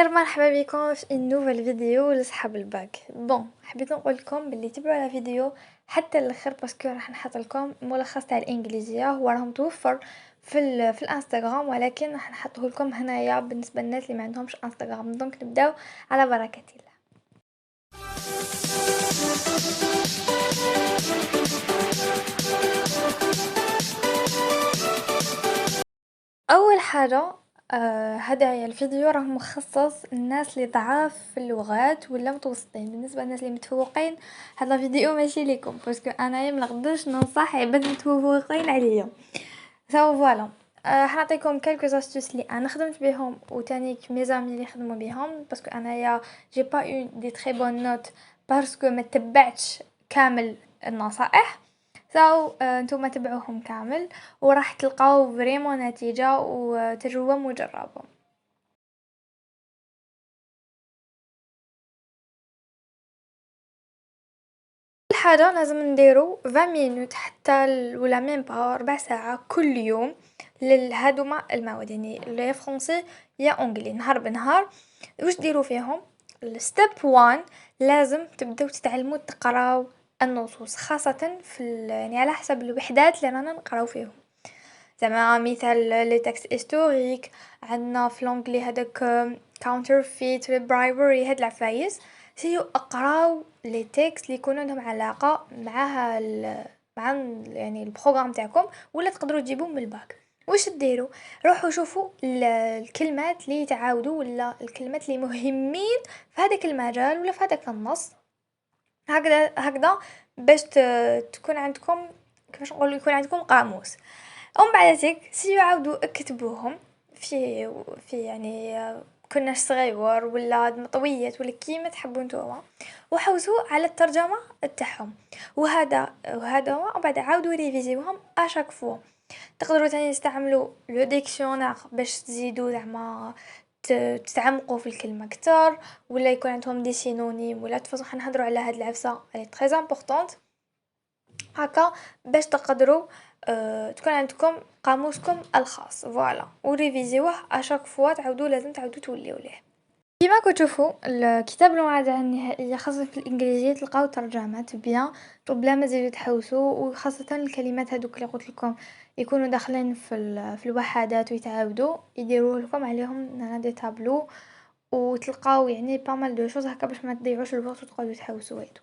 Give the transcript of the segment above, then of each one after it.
خير، مرحبا بكم في نوفل فيديو لصحاب الباك. حبيت نقول لكم باللي تبعوا على فيديو حتى الاخر باسكو راح نحط لكم ملخص تاع الانجليزيه. هو راه متوفر في الانستغرام، ولكن راح نحطه لكم هنايا بالنسبه للناس اللي ما عندهمش انستغرام. دونك نبداو على بركه الله. اول حاجه، هذا الفيديو راه مخصص الناس اللي ضعاف في اللغات ولا متوسطين. بالنسبه للناس اللي متفوقين هذا الفيديو ماشي ليكم، باسكو انايا ما نقدرش ننصح عباد متفوقين عليا. فوالا، حنعطيكم كالكو استوس اللي انا خدمت بهم وتاني ميزامي اللي خدموا بهم، باسكو انايا جي با اون دي تري بون نوت باسكو ما تبعتش كامل النصائح. نتوما تبعوهم كامل وراح تلقاو فريمون نتيجة وتجربة مجربة. الحاجة لازم نديرو 20 مينوت حتى ولا ميم با ربع ساعة كل يوم لهادوما المواد، يعني يا فرونسي يا انجلي، نهار بنهار. واش ديرو فيهم؟ الستيب 1 لازم تبداو تتعلموا تقراو النصوص، خاصة يعني على حسب الوحدات اللي رانا نقراو فيهم. زعما مثال لي تكست هيستوريك، عندنا في لونجلي هذاك counterfeit bribery، هاد العفايس. اقراو لي تكست اللي يكونوا لهم علاقه معها يعني البروغرام تاعكم، ولا تقدروا تجيبوه من الباك. واش ديروا؟ روحوا شوفوا الكلمات اللي يتعاودوا ولا الكلمات اللي مهمين في هذاك المجال ولا في هذاك النص. هكذا باش تكون عندكم، كيفاش نقول، يكون عندكم قاموس. ومن بعد يعاودوا اكتبوهم في يعني كنا صغيور ولا مطويات ولا كيما تحبوا نتوما، وحوسوا على الترجمه تاعهم. وهذا ومن بعد عاودوا ريفيزيوهم اشاك فوا. تقدروا تاني تستعملوا لو ديكسيونير باش تزيدوا زعما تتعمقوا في الكلمه اكثر، ولا يكون عندهم دي سينونيم، ولا تفاصيل. حنهضروا على هاد العفسه اللي تري امبورطونط هكا باش تقدروا تكون عندكم قاموسكم الخاص. فوالا، وريفيزيوه اشاك فوا، لازم تعاودوا توليو ليه. كيما كتشوفوا الكتاب المراجعه النهائيه خاصه في الانجليزيه تلقاو ترجمات بيان بلا ما تزيدوا تحوسوا، وخاصه الكلمات هذوك اللي قلت لكم يكونوا داخلين في الوحدات ويتعاودوا يديروا لكم عليهم دي تابلو، وتلقاو يعني با مال دو شوز هكا باش ما تضيعوش الوقت وتقعدوا تحوسوا ويدو.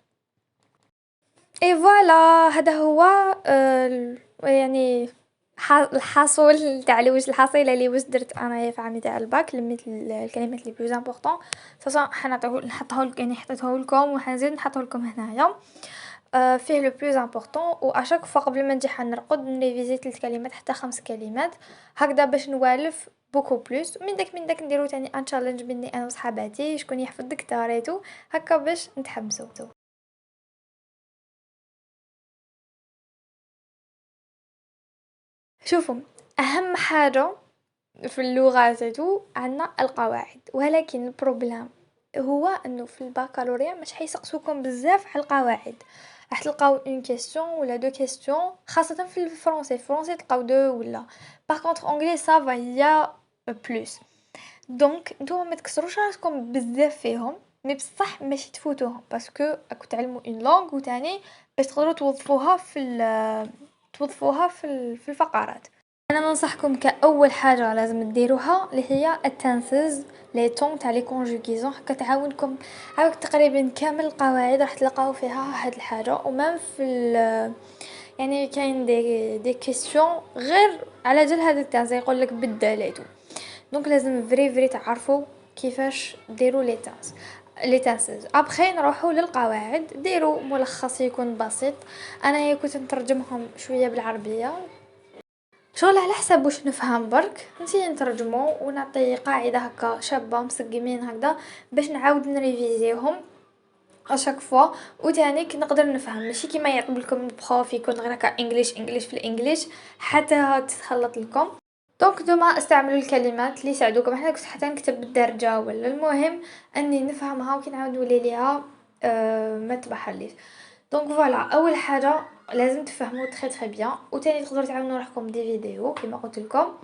اي فوالا، هذا هو يعني الحاصل تاع الحصيله اللي واش درت انايا في عامي تاع الباك. لميت الكلمات لي بلوز امبورطون سا نحطه لك، يعني حطيته لكم وحنزيد نحطه لكم هنايا. فيه لو بلوز امبورطون، واشاك فوا قبل ما نجي حنرقد نريفيزي 3 كلمات حتى 5 كلمات هكذا باش نوالف بوكو بلوس. من داك نديرو تاني ان تشالنج بيني انا وصحاباتي، شكون يحفظ دكتوريتو هكا باش نتحمسوا. شوفوا، اهم حاجه في اللغات عندنا القواعد، ولكن البروبلام هو انه في البكالوريا مش حيسقسوكم بزاف على القواعد. راح تلقاو اون كيسيون ولا دو كيسيون، خاصه في الفرنسي تلقاو دو ولا. باغ كونطخ انجلي صافا يا بلوس. دونك نتوما ما تكسروش راسكم بزاف فيهم، مي بصح ماشي تفوتوهم، باسكو راكو تعلموا اون لونغ وتاني باش تقدروا توظفوها في الفقرات. انا ننصحكم كاول حاجه لازم ديروها اللي هي التنفيذ لي طون تاع لي كونجوغيزون، هكا تعاونكم عاود تقريبا كامل القواعد راح تلقاو فيها هاد الحاجه. ومام يعني كاين دي كيسيون غير على جال هذا تاع زي يقول لك بالدالات. دونك لازم فري تعرفوا كيفاش ديروا لي تانسز. ابخي نروحوا للقواعد، ديروا ملخص يكون بسيط. انا كنت نترجمهم شويه بالعربيه شغل على حسب واش نفهم، برك نسي نترجمو ونعطي قاعده هكا شابه مسقمين هكذا باش نعاود نريفيزيهم اشاك فوا. وتاني نقدر نفهم، ماشي كيما يعطب لكم البروف يكون غير هكا انجليش في الانجليش حتى تتخلط لكم. دونك نتوما استعملوا الكلمات اللي يساعدوكم. احنا كنت حتى نكتب بالدرجه، ولا المهم اني نفهمها وكي نعاود نولي ليها ما تبحرليش. دونك فوالا، اول حاجه لازم تفهموا تري بيان، وتاني تقدروا تعاونوا روحكم دي فيديو كيما قلت لكم.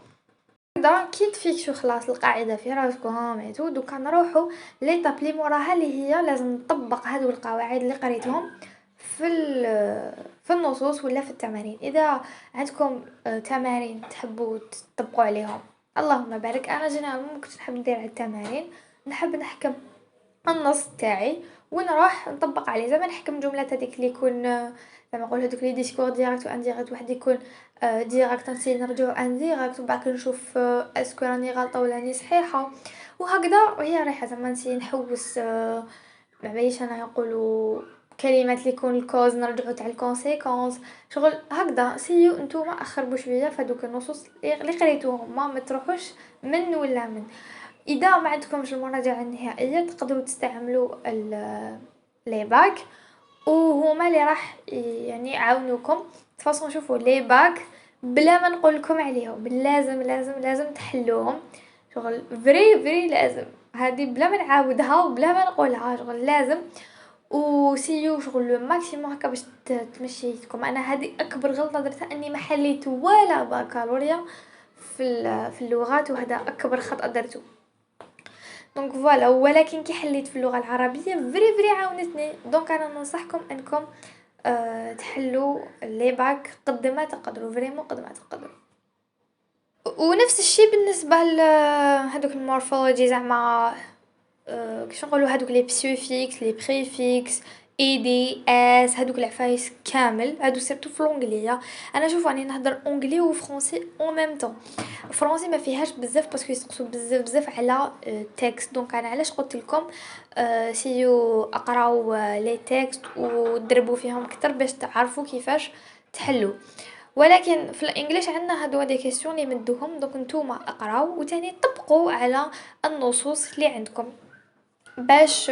هكذا كي تفيكسو خلاص القاعده في راسكم ايتو، دوكا نروحو ليطاب لي موراها اللي هي لازم نطبق هادو القواعد اللي قريتهم في النصوص ولا في التمارين. اذا عندكم تمارين تحبوا تطبقوا عليهم اللهم بارك. انا جينيرالمون ما كنتش نحب ندير على التمارين، نحب نحكم النص تاعي ونروح نطبق عليه، زعما نحكم جملات هذيك اللي يكون زعما نقول هذوك لي ديسكور ديريكت و انديريكت، واحد يكون ديريكت نسي نرجعو انديريكت وبعد نشوف اسكو راني غلطه ولا راني صحيحه وهكذا. وهي رايحه زعما نسي نحوس ما بايش انا يقولوا كلمات اللي يكون الكوز نرجعو تاع الكونسيكونس شغل هكذا. سيو نتوما اخربوا شويه فهادوك النصوص اللي قريتوهم ما تروحوش من ولا من. اذا ما عندكمش المراجعه النهائيه تقدروا تستعملوا لي باك وهما اللي راح يعني يعاونوكم. تفاصون شوفوا لي باك بلا ما نقول لكم عليهم لازم لازم لازم تحلوهم شغل فري فري لازم، هذه بلا ما نعاودها وبلا ما نقولها شغل لازم. وسيو شغل لو ماكسيموم هكا باش تمشيتكم. انا هذه اكبر غلطه درتها اني ما حليت ولا بكالوريا في اللغات، وهذا اكبر خطا درته. دونك فوالا، ولكن كي حليت في اللغه العربيه فري فري عاونتني. دونك انا ننصحكم انكم تحلوا لي باك قد ما تقدروا، فريمون قد ما تقدروا. ونفس الشيء بالنسبه لهذوك المورفولوجي زعما كيش نقولوا هذوك لي بسوفيكس لي بريفيكس اي دي اس، هذوك العفايس كامل هادو سيرتو في الانجليزيه. انا شوف راني نهضر اونجلي وفرونسي اون ميم طون. فرونسي ما فيهاش بزاف باسكو يسقسوا بزاف بزاف على تكست. دونك انا علاش قلت لكم سيو اقراو لي تكست ودربوا فيهم اكثر باش تعرفوا كيفاش تحلوا. ولكن في الانجليش عندنا هادو دي كيسيون اللي مدوهم، دونك نتوما اقراو وتاني طبقوا على النصوص اللي عندكم باش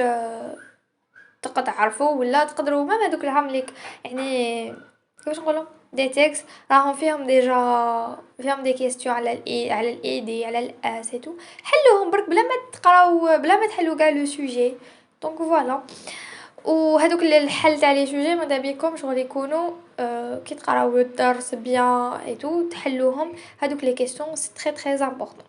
تقدر تعرفوا ولا تقدروا ما هذوك العام ليك يعني كيفاش نقولوا دي تيكست راهم فيهم ديجا فيهم دي كيستيون على الاي دي على الاس تو، حلوهم برك بلا ما تقراو بلا ما تحلوا كاع لو سوجي. دونك فوالا، وهذوك الحل تاع لي سوجي ماذا بيكم شغل يكونوا كي تقراو الدرس بيان اي تو تحلوهم. هذوك لي كيسيون سي تري تري امبورطون.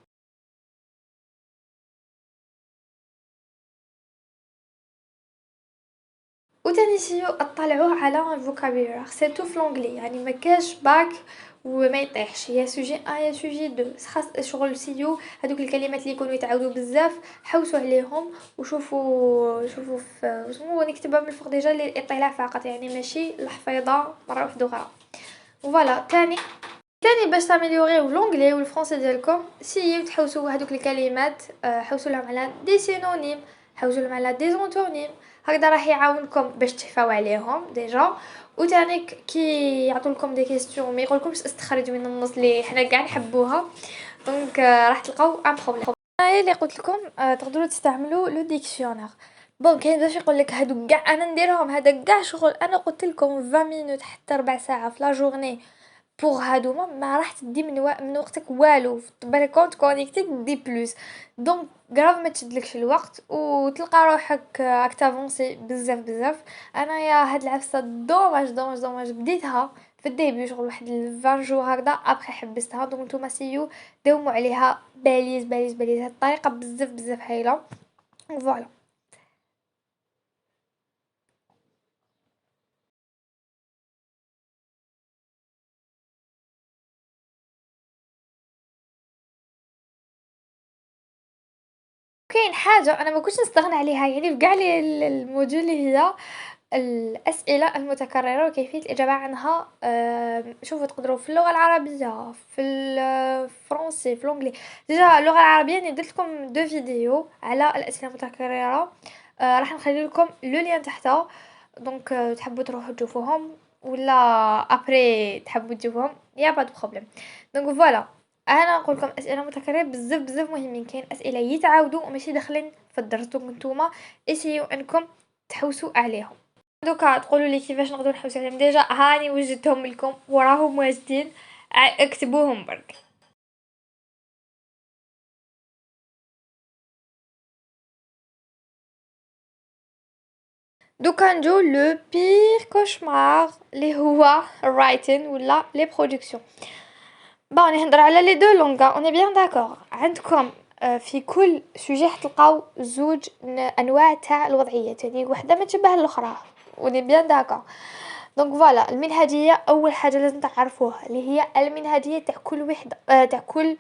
وتاني سيو اطلعوا على الفوكابولار سيرتو في لونجلي، يعني ما كاش باك وما يطيحش يا سوجي يا سوجي دو خاص شغل سيو هذوك الكلمات اللي يكونوا يتعاودوا بزاف حوسوا عليهم وشوفوا في شنو نكتبها من الفوق ديجا للاطلاع فقط، يعني ماشي الحفيظه مره واحده اخرى. فوالا تاني باش تاميليوريو لونجلي والفرنسي ديالكم سيو تحوسوا هذوك الكلمات حوسوا لهم على دي سينونيم، حوسوا لهم على دي زونتونيم، هكذا راح يعاونكم باش تحفاو عليهم ديجا. وتاني كي يعطوا لكم دي كيسيون ما يقولكمش استخرجوا من النص اللي حنا كاع نحبوها. دونك راح تلقاو ان بروبليم. هاي اللي قلت لكم تقدروا تستعملوا لو ديكسيونير. بون كاين باش يقول لك هادو كاع انا نديرهم، هذا كاع شغل انا قلت لكم 20 مينوت حتى ربع ساعه في لا جورني بوغ هادوما ما راح تدي من وقتك والو. بالك كونت كونيكتي دي بلوس، دونك غراف ما تشدلكش الوقت وتلقى روحك راك تافونسي بزاف بزاف. انا يا هاد العفسه دوماج دوماج دوماج بديتها في الديبي شغل واحد 20 جور هكذا ابخي حبستها. دونك نتوما سيو داوموا عليها باليز باليز باليز، هاد الطريقه بزاف بزاف هايله. فوالا كاين حاجه انا ما كنتش نستغنى عليها يعني في كاع الموديول اللي هي الأسئلة المتكررة وكيفية الإجابة عنها. شوفوا تقدروا في اللغة العربية في الفرنسي في الانجلي. ديجا اللغة العربية اني درت لكم دو فيديو على الأسئلة المتكررة، راح نخلي لكم لو لين تحت. دونك تحبوا تروحوا تشوفوهم ولا ابري تحبوا تشوفوهم يا با دو بروبليم. دونك فوالا، انا نقول لكم اسئله متكرره بزاف بزاف مهمين، كاين اسئله يتعاودوا وماشي داخلين في الدرس. دونك نتوما اسيو انكم تحوسوا عليهم. دوكا تقولوا لي كيفاش نقدروا نحوسوا عليهم. ديجا هاني وجدتهم لكم وراهم واجدين، اكتبوهم برك. دوكا نجو لو بير كوشمار اللي هو الرايتين ولا لي برودكسيون. بون نهضر على لي دو لونغ اوني بيان داكور. عندكم في كل سوجي حتلقاو زوج انواع تاع الوضعيات، يعني وحده ما تشبه الاخرى، اوني بيان داكور. دونك فوالا المنهجيه اول حاجه لازم تعرفوها اللي هي المنهجيه تاع كل وحده، تاع كل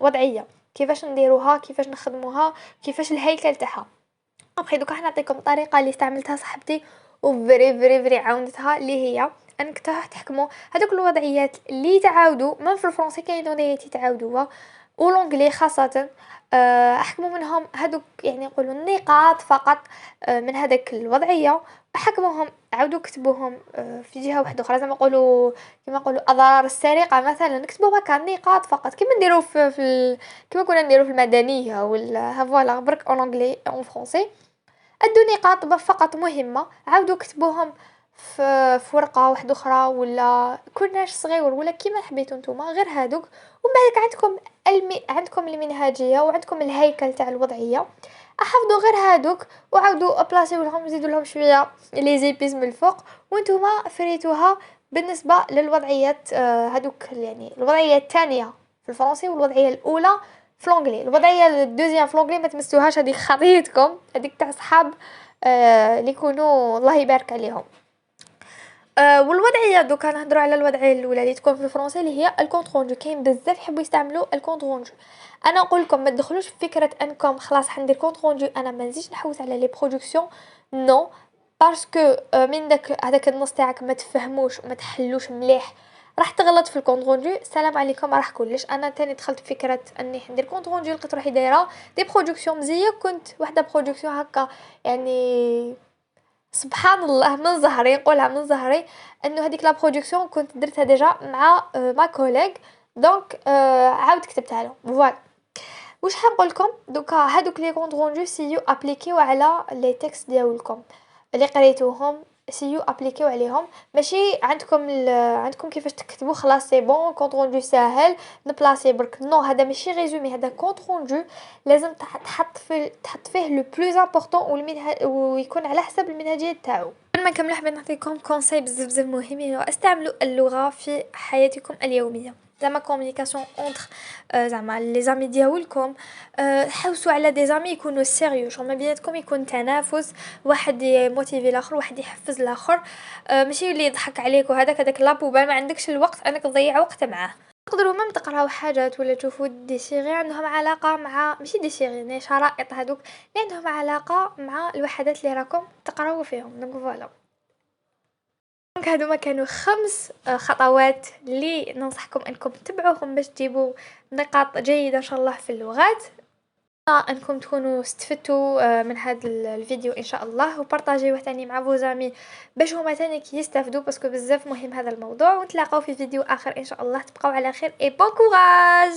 وضعيه، كيفاش نديروها، كيفاش نخدموها، كيفاش الهيكل تاعها. ابخي دوكا راح نعطيكم طريقه اللي استعملتها صاحبتي وفري فري فري عاونتها، اللي هي انك تحكموا هذوك الوضعيات اللي تعاودوا من في الفرنسي. كاين وضعيات يتعاودوا ولونجلي خاصه، احكموا منهم هذوك، يعني نقولوا النقاط فقط من هذاك الوضعيه، احكموهم عاودوا كتبوهم في جهه واحده اخرى، زعما نقولوا كما نقولوا اضرار السرقه مثلا، نكتبوا هكا النقاط فقط كيما نديروا كيما كنا نديروا في المدنيه ولا فوالا برك اونجلي اون فرونسي. ادوا نقاط فقط مهمه عاودوا كتبوهم في ورقه واحده اخرى ولا كلناش صغير ولا كيما حبيتوا نتوما، غير هادوك. ومن بعد عندكم عندكم المنهجيه وعندكم الهيكل تاع الوضعيه، احفظوا غير هادوك وعاودوا بلاصيو لهم زيدوا لهم شويه لي زيبيز من الفوق وانتوما فريتوها. بالنسبه للوضعيات هادوك يعني الوضعيه الثانيه في الفرنسي والوضعيه الاولى في لونجلي. الوضعيه الدوزيام في لونجلي ما تمسوهاش، هذيك خطيتكم، هذيك تاع صحاب اللي يكونوا الله يبارك عليهم. والوضعيه دوكا نهضروا على الوضعيه الاولى اللي تكون في الفرنسي اللي هي الكونت رونجو. كاين بزاف يحبوا يستعملوا الكونت رونجو، انا نقول لكم ما تدخلوش في فكره انكم خلاص حندير كونت رونجو انا ما نزيدش نحوس على لي برودكسيون، نو، باسكو من هذاك النص تاعك ما تفهموش وما تحلوش مليح راح تغلط في الكونت رونجو. السلام عليكم راح كلش. انا تاني دخلت في فكره اني ندير كونت رونجو لقيت روحي دايره دي برودكسيون مزيه، كنت واحده برودكسيون هكا يعني سبحان الله من ظهري، نقولها من ظهري انه هذيك لا برودكسيون كنت درتها ديجا مع ما كوليغ، دونك عاود كتبتها له فوالا. واش حنقول لكم دوكا هادوك لي كونط روندو سيو ابليكيو على لي تيكست ديالكم اللي قريتوهم، سيو ابليكيو عليهم، ماشي عندكم عندكم كيفاش تكتبوا خلاص سي بون كونط روندو ساهل نبلاصي برك، نو هذا ماشي ريزومي، هذا كونط روندو لازم تحط فيه لو بلوز امبورطون ويكون على حسب المنهجيه تاعو. قبل ما نكمل حبيت نعطيكم كونساي بزاف مهمين، استعملوا اللغه في حياتكم اليوميه، زعما كومونيكاسيون اونتر زعما لي زامي ديالكم، حوسوا على دي زامي يكونوا سيريو، شغل ما بيناتكم يكون تنافس، واحد يموتيفي الاخر، واحد يحفز الاخر، ماشي اللي يضحك عليك وهذاك لابوبال ما عندكش الوقت انك تضيع وقت معاه. تقدروا ميم تقراو حاجات ولا تشوفوا دي سيري عندهم علاقه مع ماشي دي سيري يعني شرائط هذوك اللي عندهم علاقه مع الوحدات اللي راكم تقراو فيهم. دونك فوالا، دونك هادو ما كانوا 5 خطوات اللي ننصحكم انكم تتبعوهم باش تجيبوا نقاط جيده ان شاء الله في اللغات. انكم تكونوا استفدتوا من هذا الفيديو ان شاء الله، وبارطاجيوه ثاني مع فوزامي باش هما ثاني يستافدوا، باسكو بزاف مهم هذا الموضوع. ونتلاقاو في فيديو اخر ان شاء الله، تبقاو على خير اي بون كوراج.